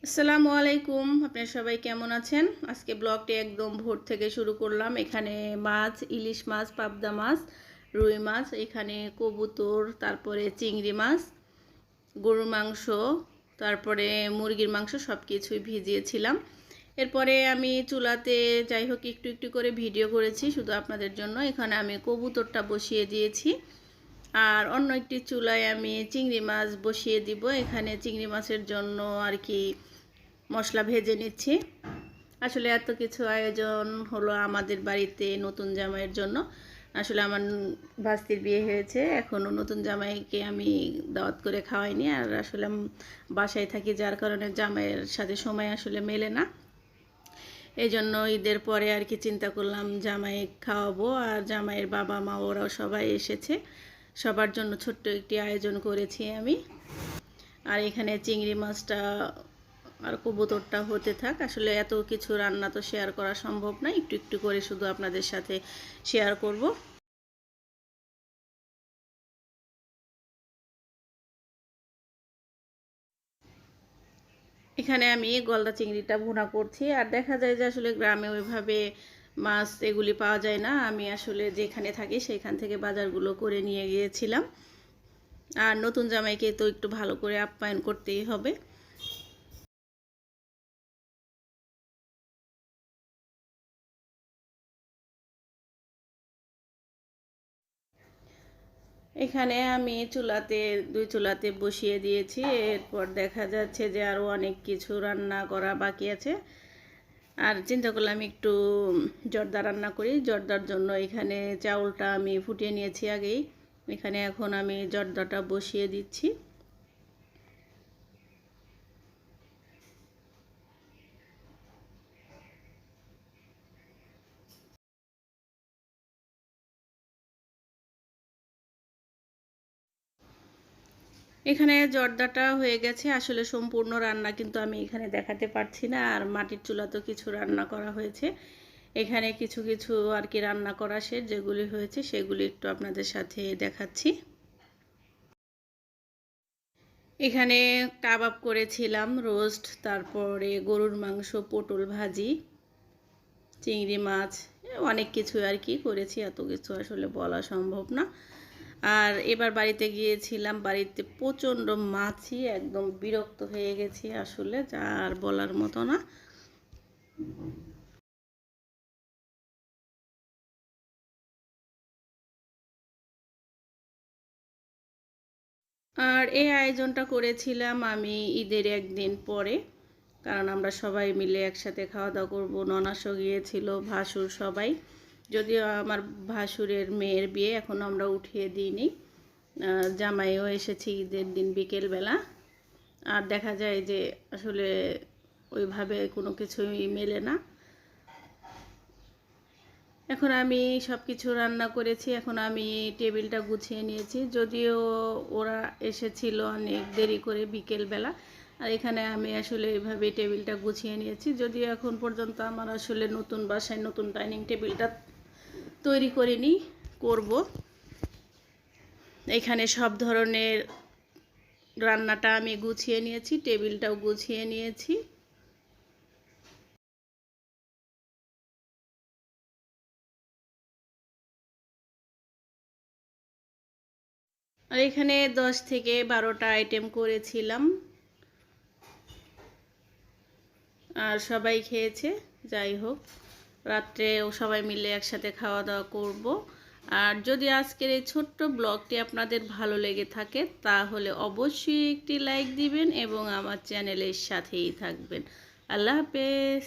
আসসালামু আলাইকুম। আপনারা সবাই কেমন আছেন? আজকে ব্লগটি একদম ভোর থেকে শুরু করলাম। এখানে মাছ, ইলিশ মাছ, পাবদা মাছ, রুই মাছ, এখানে কবুতর, তারপরে চিংড়ি মাছ, গরুর মাংস, তারপরে মুরগির মাংস সব কিছুই ভিজিয়েছিলাম। এরপরে আমি চুলাতে যাই হোক একটু একটু করে ভিডিও করেছি শুধু আপনাদের জন্য। এখানে আমি কবুতরটা বসিয়ে দিয়েছি। আর অন্য একটি চুলায় আমি চিংড়ি মাছ বসিয়ে দিব। এখানে চিংড়ি মাছের জন্য আর কি মশলা ভেজে নিচ্ছি। আসলে এত কিছু আয়োজন হলো আমাদের বাড়িতে নতুন জামাইয়ের জন্য। আসলে আমার ভাস্তির বিয়ে হয়েছে, এখনও নতুন জামাইকে আমি দাওয়াত করে খাওয়াইনি। আর আসলে বাসায় থাকি, যার কারণে জামাইয়ের সাথে সময় আসলে মেলে না। এই জন্য ঈদের পরে আর কি চিন্তা করলাম জামাই খাওয়াবো। আর জামাইয়ের বাবা মা ওরাও সবাই এসেছে, সবার জন্য ছোট্ট একটি আয়োজন করেছি আমি। আর এখানে চিংড়ি মাছটা আর কবুতরটা হতে থাক। আসলে এত কিছু রান্না তো শেয়ার করা সম্ভব না, একটু একটু করে শুধু আপনাদের সাথে শেয়ার করব। এখানে আমি গলদা চিংড়িটা ভুনা করছি। আর দেখা যায় যে আসলে গ্রামে ওইভাবে মাছ এগুলি পাওয়া যায় না। আমি আসলে যেখানে থাকি সেখান থেকে বাজারগুলো করে নিয়ে গিয়েছিলাম। আর নতুন জামাইকে তো একটু ভালো করে আপ্যায়ন করতেই হবে। এখানে আমি দুই চুলাতে বসিয়ে দিয়েছি। এরপর দেখা যাচ্ছে যে আরও অনেক কিছু রান্না করা বাকি আছে। আর চিন্তা করলাম একটু জর্দা রান্না করি। জর্দার জন্য এখানে চাউলটা আমি ফুটিয়ে নিয়েছি আগেই। এখানে এখন আমি জর্দাটা বসিয়ে দিচ্ছি। এখানে জর্দাটা হয়ে গেছে। আসলে সম্পূর্ণ রান্না কিন্তু আমি এখানে দেখাতে পারছি না। আর মাটির চুলাতেও কিছু রান্না করা হয়েছে। এখানে কিছু কিছু আর কি রান্না করা শেষ, যেগুলি হয়েছে সেগুলি একটু আপনাদের সাথে দেখাচ্ছি। এখানে কাবাব করেছিলাম, রোস্ট, তারপরে গরুর মাংস, পটল ভাজি, চিংড়ি মাছ, অনেক কিছু আর কি করেছি। এত কিছু আসলে বলা সম্ভব না। আর এবার বাড়িতে গিয়েছিলাম, বাড়িতে প্রচণ্ড মাছি, একদম বিরক্ত হয়ে গেছি আসলে, যা আর বলার মতো না। আর এই আয়োজনটা করেছিলাম আমি ঈদের একদিন পরে, কারণ আমরা সবাই মিলে একসাথে খাওয়া দাওয়া করবো। ননাসও গিয়েছিল, ভাসুর, সবাই। যদিও আমার ভাসুরের মেয়ের বিয়ে এখনও আমরা উঠিয়ে দিইনি। জামাইও এসেছে ঈদের দিন বিকেলবেলা। আর দেখা যায় যে আসলে ওইভাবে কোনো কিছুই মেলে না। এখন আমি সব কিছু রান্না করেছি, এখন আমি টেবিলটা গুছিয়ে নিয়েছি। যদিও ওরা এসেছিল অনেক দেরি করে বিকেলবেলা। আর এখানে আমি আসলে এইভাবে টেবিলটা গুছিয়ে নিয়েছি। যদিও এখন পর্যন্ত আমার আসলে নতুন বাসায় নতুন ডাইনিং টেবিলটা তৈরি করিনি, করব। এখানে সব ধরনের রান্নাটা আমি গুছিয়ে নিয়েছি, টেবিলটাও গুছিয়ে নিয়েছি। আর এখানে 10 থেকে 12টা আইটেম করেছিলাম। আর সবাই খেয়েছে। যাই হোক, রাত্রেও সবাই মিলে একসাথে খাওয়া দাওয়া করব। আর যদি আজকের এই ছোট্ট ব্লগটি আপনাদের ভালো লেগে থাকে তাহলে অবশ্যই একটি লাইক দিবেন এবং আমার চ্যানেলের সাথেই থাকবেন। আল্লাহ হাফেজ।